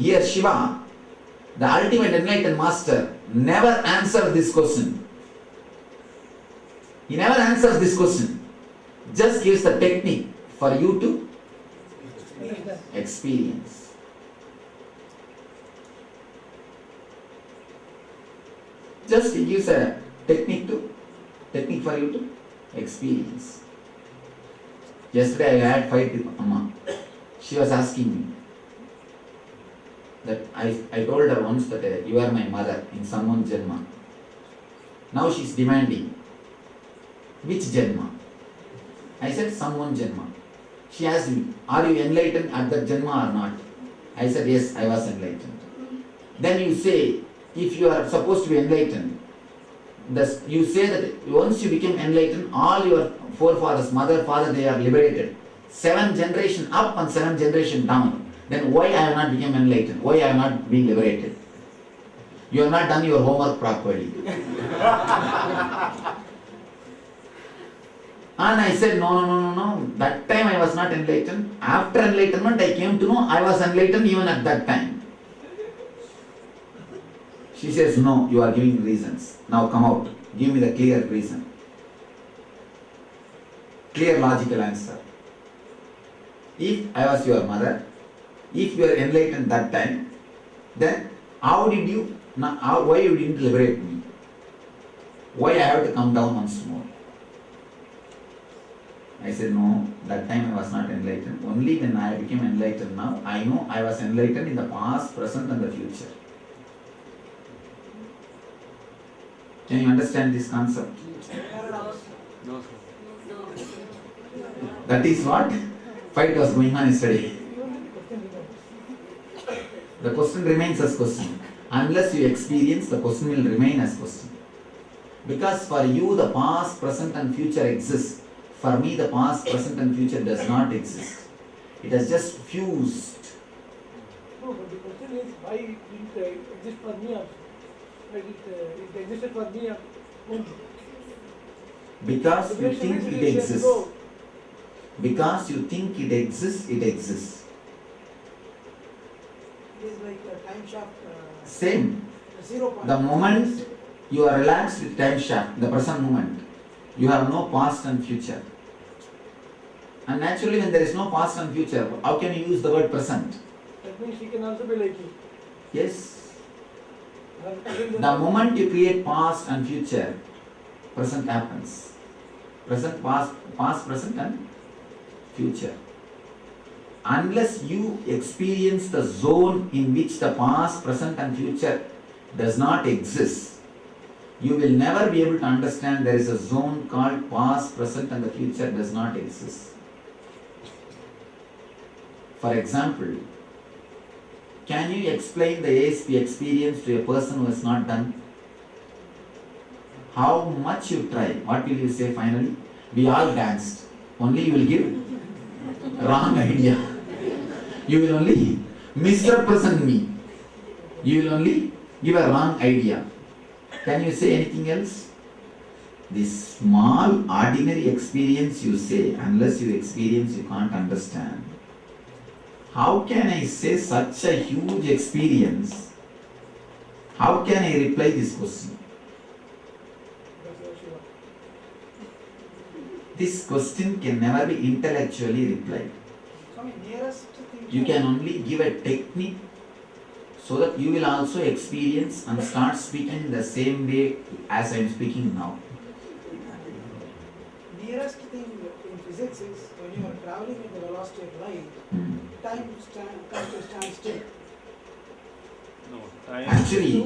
Here Shiva, the ultimate enlightened master, never answered this question. He never answers this question. Just gives the technique for you to experience. Just he gives a technique for you to experience. Yesterday I had fight with Amma. She was asking me that I told her once that you are my mother in someone Janma. Now she is demanding, which Janma? I said someone Janma. She asked me, are you enlightened at that Janma or not? I said yes, I was enlightened. Then you say, if you are supposed to be enlightened, you say that once you became enlightened, all your forefathers, mother, father, they are liberated. 7 generations up and 7 generations down. Then why I have not become enlightened? Why I have not been liberated? You have not done your homework properly. And I said, no. That time I was not enlightened. After enlightenment, I came to know I was enlightened even at that time. She says, no, you are giving reasons. Now come out. Give me the clear reason. Clear logical answer. If I was your mother, if you are enlightened that time, then why you didn't liberate me? Why I have to come down once more? I said, no, that time I was not enlightened. Only when I became enlightened now, I know I was enlightened in the past, present and the future. Can you understand this concept? No. That is what fight was going on yesterday. The question remains as question. Unless you experience, the question will remain as question. Because for you the past, present and future exists. For me the past, present and future does not exist. It has just fused. No, but the question is why it didn't exist for me also? Like it existed for me only. Because you think it exists. Because you think it exists, it exists. It is like a time shaft. Same. 0 point. The moment you are relaxed with time shaft, the present moment, you have no past and future. And naturally when there is no past and future, how can you use the word present? That means she can also be like you. Yes. The moment you create past and future, present happens. Present, past, present and future. Unless you experience the zone in which the past, present and future does not exist, you will never be able to understand there is a zone called past, present and the future does not exist. For example, can you explain the ASP experience to a person who has not done? How much you try, what will you say finally? We all danced. Only you will give wrong idea. You will only misrepresent me. You will only give a wrong idea. Can you say anything else? This small ordinary experience you say, unless you experience you can't understand. How can I say such a huge experience? How can I reply this question? This question can never be intellectually replied. Swami, nearest thing. You can only give a technique so that you will also experience and start speaking the same way as I am speaking now. Nearest thing in physics is when you are traveling with the velocity of light, time comes to stand still. No. Time. Actually,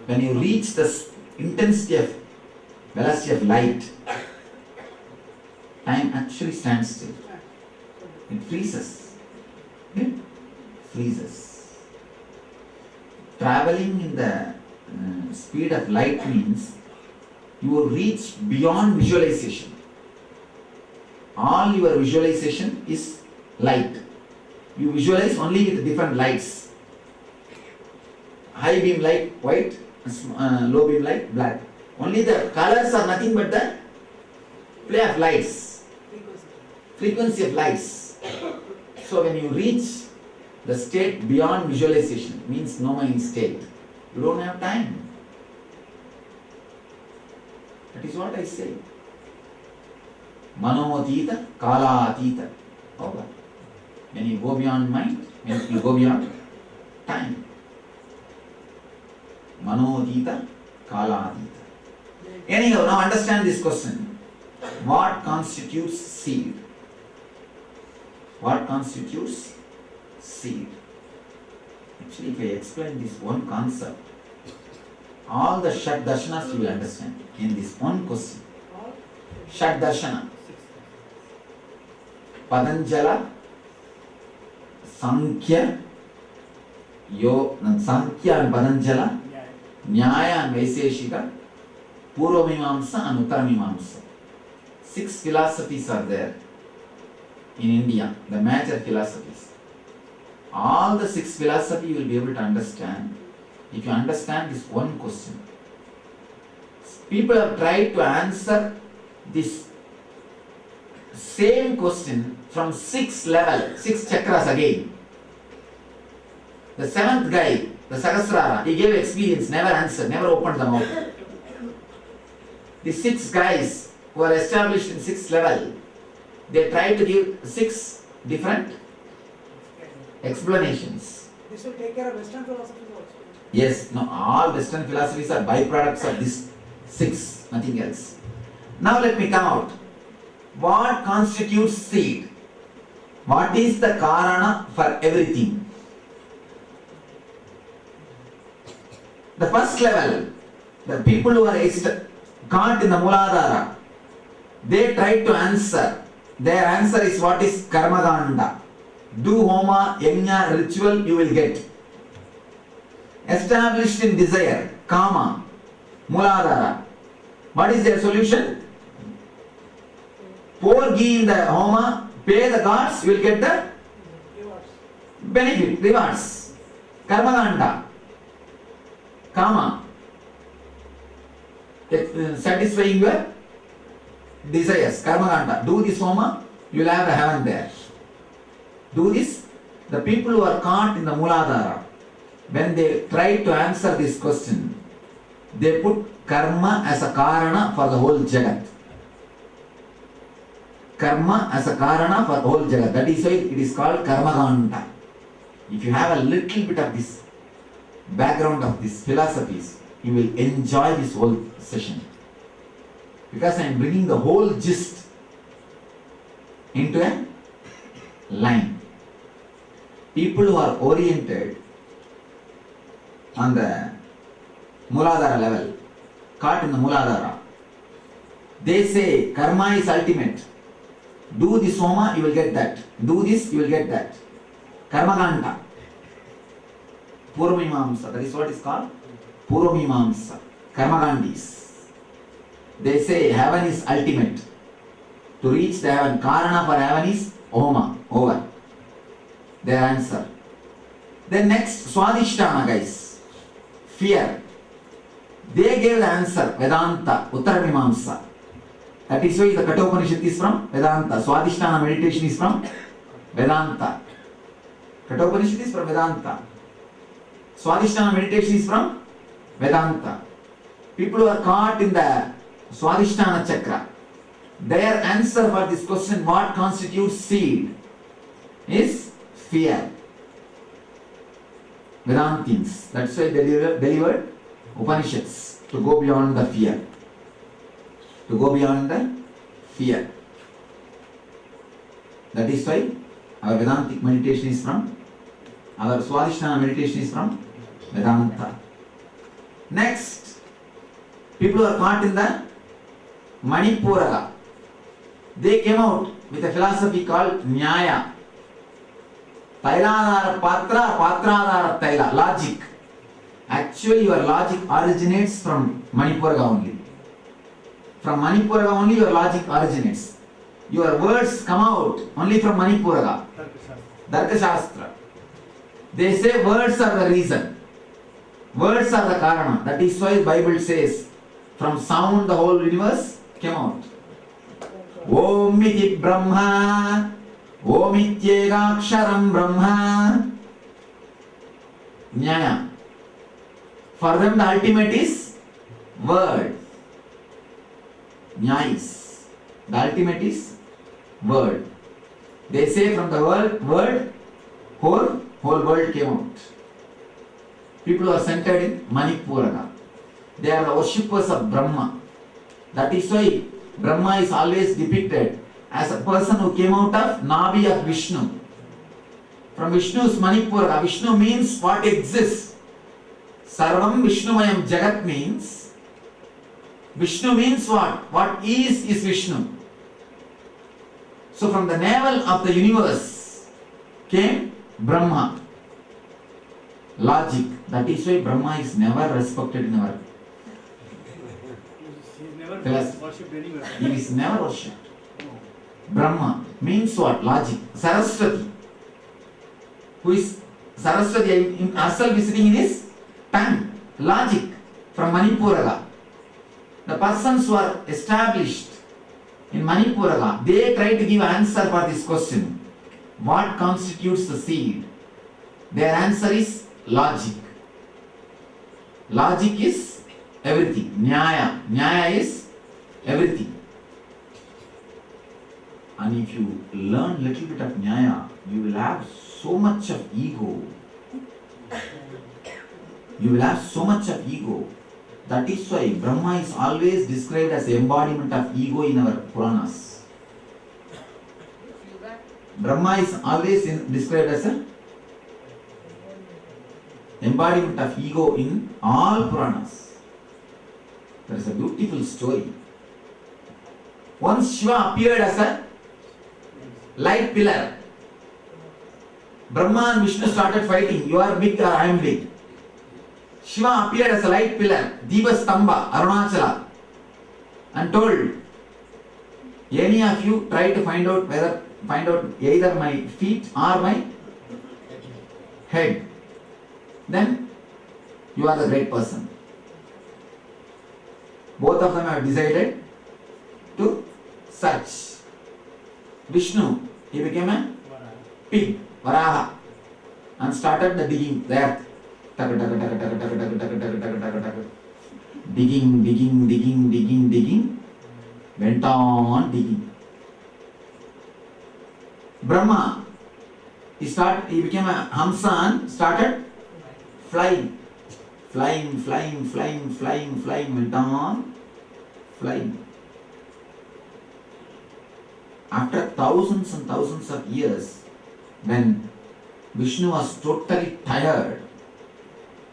when you reach the intensity of velocity of light, time actually stands still. It freezes. It freezes. Traveling in the speed of light means you reach beyond visualization. All your visualization is light. You visualize only with different lights. High beam light, white, low beam light, black. Only the colors are nothing but the play of lights. Frequency of lights. So when you reach The state beyond visualization means no mind state. You don't have time. That is what I say. Manotita, Kalatita. Over. When you go beyond mind, when you go beyond time. Manotita, Kalatita. Anyhow, now understand this question. What constitutes seed? What constitutes seed? Actually, if I explain this one concept, all the Shat Darshanas you will understand in this one question. Shat Darshana. Patanjala, Sankhya, Sankhya and Patanjala, Nyaya and Vaiseshika, Purva Mimamsa and Uttara Mimamsa. 6 philosophies are there in India, the major philosophies. All the 6 philosophies you will be able to understand if you understand this one question. People have tried to answer this same question from 6 level, 6 chakras again. The 7th guy, the Sahasrara, he gave experience, never answered, never opened the mouth. The 6 guys who are established in 6th level, they try to give 6 different explanations. This will take care of Western philosophy also. Yes, no, all Western philosophies are byproducts of this 6, nothing else. Now let me come out. What constitutes seed? What is the Karana for everything? The first level, the people who are caught in the Muladhara, they try to answer. Their answer is what is Karmaganda. Do Homa, Yajna, ritual, you will get. Established in desire, Kama, Muladhara. What is their solution? Pour ghee in the Homa, pay the gods, you will get the benefit, rewards. Karmaganda. Kama. Satisfying your desires. Karmaganda. Do this Homa, you will have a heaven there. Do this. The people who are caught in the Muladhara, when they try to answer this question, they put karma as a karana for the whole jagat. Karma as a karana for the whole jagat. That is why it is called karmaganda. If you have a little bit of this background of these philosophies, you will enjoy this whole session. Because I am bringing the whole gist into a line. People who are oriented on the Muladhara level, caught in the Muladhara, they say karma is ultimate. Do this Homa, you will get that. Do this, you will get that. Karmaganda. Purvamimamsa, that is what is called Purvamimamsa. Karmagandis. They say heaven is ultimate. To reach the heaven, Karana for heaven is Homa, over. Their answer. Then next, Swadhisthana guys. Fear. They gave the answer, Vedanta, Uttara Mimamsa. That is why the Kathopanishad is from Vedanta. Swadhisthana meditation is from Vedanta. Kathopanishad is from Vedanta. Swadhisthana meditation is from Vedanta. People who are caught in the Swadhisthana chakra, their answer for this question, what constitutes seed, is fear. Vedantins. That's why they delivered Upanishads to go beyond the fear. To go beyond the fear. That is why our Vedantic meditation is from, our Swadhisthana meditation is from Vedanta. Next, people who are caught in the Manipuraga, they came out with a philosophy called Nyaya. Tailadhara Patra, Patradhara Taila, logic. Actually, your logic originates from Manipuraga only. From Manipuraga only your logic originates. Your words come out only from Manipuraga. Darka Shastra. They say words are the reason. Words are the karana. That is why Bible says, from sound the whole universe came out. Om iti Brahma, Om ityekaksharam Brahma, Nyaya. For them the ultimate is word. Nyais. The ultimate is word. They say from the word, whole world came out. People who are centered in Manipuraga. They are the worshippers of Brahma. That is why Brahma is always depicted as a person who came out of Navi of Vishnu. From Vishnu's Manipuraga. Vishnu means what exists. Sarvam Vishnumayam Jagat means Vishnu means what? What is Vishnu. So from the navel of the universe came Brahma. Logic. That is why Brahma is never respected in our He's never Yes. worshipped anywhere. He is never worshipped. Brahma means what? Logic. Saraswati. Who is Saraswati herself is sitting in his tongue. Logic from Manipuraga. The persons who are established in Manipuraga, they try to give answer for this question. What constitutes the seed? Their answer is logic. Logic is everything. Nyaya. Nyaya is everything. And if you learn little bit of Nyaya, you will have so much of ego. You will have so much of ego. That is why Brahma is always described as embodiment of ego in our Puranas. Brahma is always described as an embodiment of ego in all Puranas. There is a beautiful story. Once Shiva appeared as a light pillar. Brahma and Vishnu started fighting. You are big or I am big. Shiva appeared as a light pillar, Deepastamba, Arunachala, and told, any of you try to find out either my feet or my head. Then you are the great person. Both of them have decided to search. Vishnu, he became a pig, Varaha, and started the digging the earth. Digging, went on digging. Brahma, he became a Hamsa and started flying, went on flying. After thousands and thousands of years, when Vishnu was totally tired,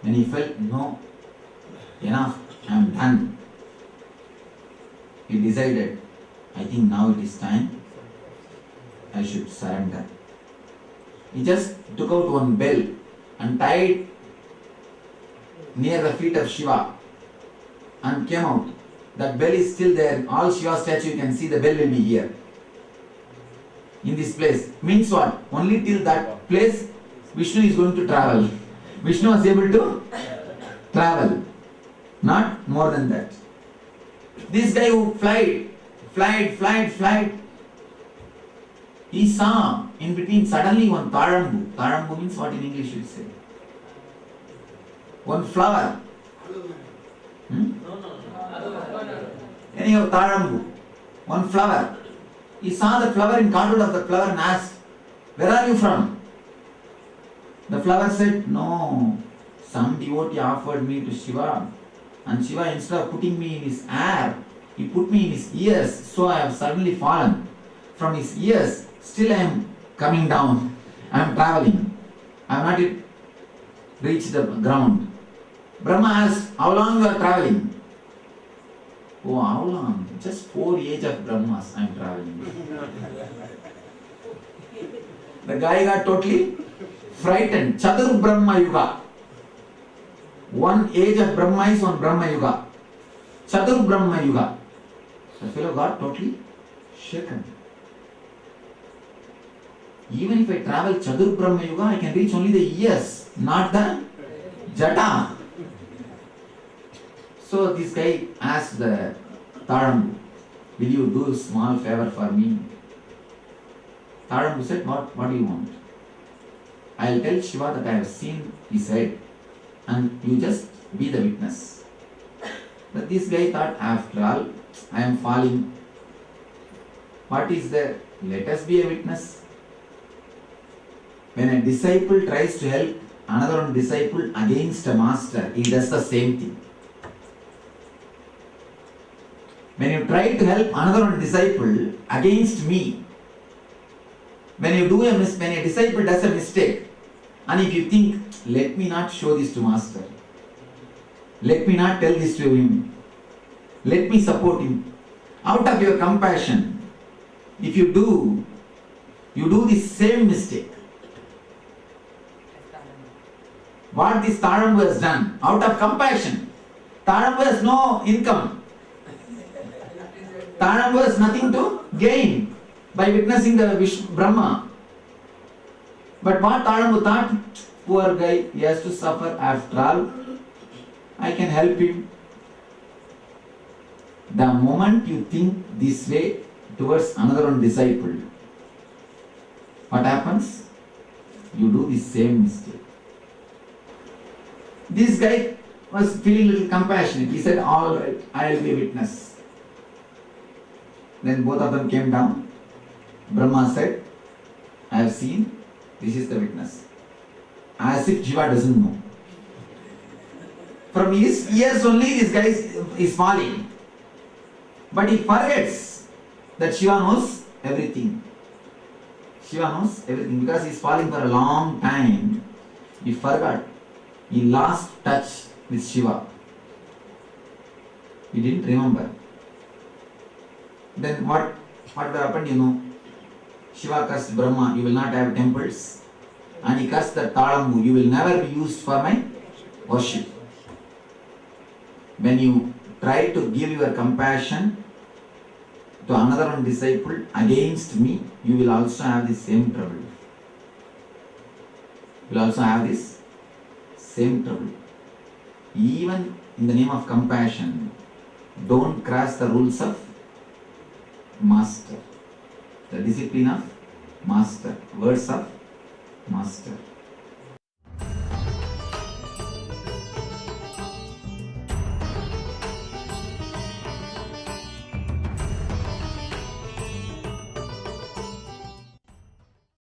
when he felt, no, enough, I am done, he decided, I think now it is time, I should surrender. He just took out one bell and tied near the feet of Shiva and came out. That bell is still there. All Shiva statue, you can see the bell will be here. In this place. Means what? Only till that place Vishnu is going to travel. Vishnu was able to travel. Not more than that. This guy who flied, he saw in between suddenly one Tarambu. Tarambu means what in English you say? One flower. Anyhow, Tarambu. One flower. He saw the flower in control of the flower and asked, where are you from? The flower said, no, some devotee offered me to Shiva, and Shiva, instead of putting me in his hair, he put me in his ears, so I have suddenly fallen. From his ears, still I am coming down. I am traveling. I have not yet reached the ground. Brahma asked, how long you are traveling? Oh, how long? Just 4 age of Brahmas I am traveling. The guy got totally frightened. Chatur Brahma Yuga. One age of Brahma is one Brahma Yuga. Chatur Brahma Yuga. The fellow got totally shaken. Even if I travel Chatur Brahma Yuga, I can reach only the ears, not the jata. So this guy asked the Tarambu, will you do a small favor for me? Tarambu said, what do you want? I will tell Shiva that I have seen his head and you just be the witness. But this guy thought, after all, I am falling. What is there? Let us be a witness. When a disciple tries to help another one disciple against a master, he does the same thing. When you try to help another one disciple against me, when a disciple does a mistake, and if you think, let me not show this to master, let me not tell this to him, let me support him, out of your compassion, if you do the same mistake. What this Tadambu has done, out of compassion. Tadambu has no income. Tadambu has nothing to gain by witnessing the Brahma. But what Tadambu thought, poor guy, he has to suffer after all. I can help him. The moment you think this way towards another one disciple, what happens? You do the same mistake. This guy was feeling a little compassionate. He said, all right, I will be a witness. Then both of them came down. Brahma said, I have seen, this is the witness. As if Jiva doesn't know. From his ears only this guy is falling. But he forgets that Shiva knows everything. Shiva knows everything. Because he is falling for a long time, he forgot. He lost touch with Shiva. He didn't remember. Then what happened, you know? Shiva cursed Brahma, you will not have temples. And he cursed the Tadambu, you will never be used for my worship. When you try to give your compassion to another one disciple against me, you will also have the same trouble. You will also have this same trouble. Even in the name of compassion, don't cross the rules of master. The discipline of master, words of master.